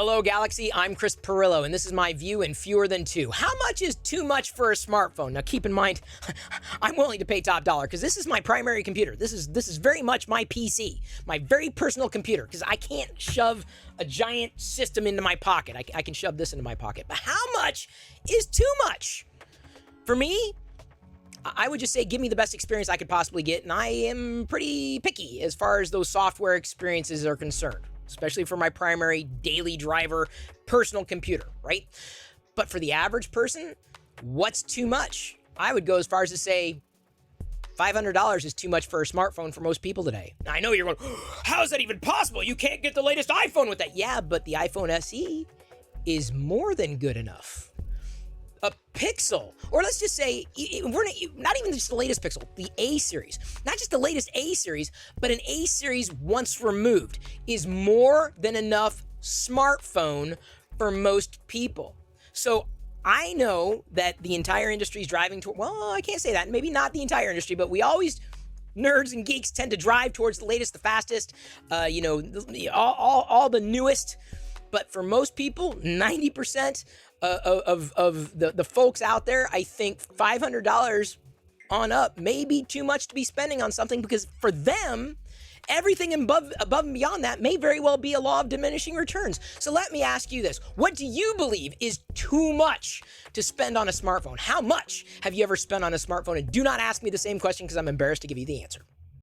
Hello, Galaxy. I'm Chris Pirillo, and this is my view in fewer than two. How much is too much for a smartphone? Now, keep in mind, I'm willing to pay top dollar because this is my primary computer. This is very much my PC, my very personal computer, because I can't shove a giant system into my pocket. I can shove this into my pocket. But how much is too much? For me, I would just say give me the best experience I could possibly get, and I am pretty picky as far as those software experiences are concerned, especially for my primary daily driver personal computer, right? But for the average person, what's too much? I would go as far as to say $500 is too much for a smartphone for most people today. Now, I know you're going, how is that even possible? You can't get the latest iPhone with that. Yeah, but the iPhone SE is more than good enough. A Pixel, or let's just say, we're not even just the latest Pixel, the A series. Not just the latest A series, but an A series once removed is more than enough smartphone for most people. So I know that the entire industry is driving toward, well, I can't say that, maybe not the entire industry, but we always, nerds and geeks tend to drive towards the latest, the fastest, all the newest. But for most people, 90% of the folks out there, I think $500 on up may be too much to be spending on something, because for them, everything above and beyond that may very well be a law of diminishing returns. So let me ask you this. What do you believe is too much to spend on a smartphone? How much have you ever spent on a smartphone? And do not ask me the same question, because I'm embarrassed to give you the answer.